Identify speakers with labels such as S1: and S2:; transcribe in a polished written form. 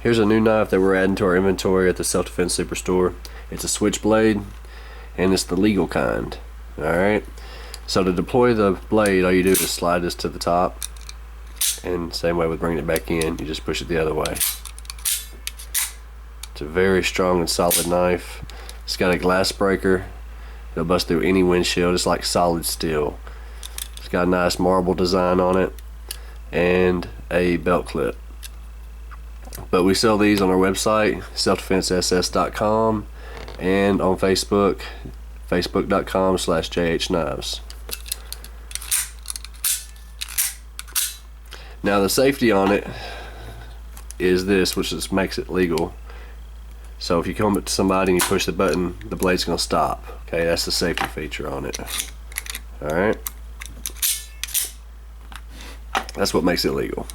S1: Here's a new knife that we're adding to our inventory at the Self Defense Superstore. It's a Switchblade, and it's the legal kind. Alright, so to deploy the blade, all you do is slide this to the top, and same way with bringing it back in, you just push it the other way. It's a very strong and solid knife. It's got a glass breaker. It'll bust through any windshield. It's like solid steel. It's got a nice marble design on it and a belt clip. But we sell these on our website, selfdefensess.com, and on Facebook, facebook.com/jhknives. Now the safety on it is this, which just makes it legal. So if you come up to somebody and you push the button, the blade's going to stop. Okay, that's the safety feature on it. Alright, that's what makes it legal.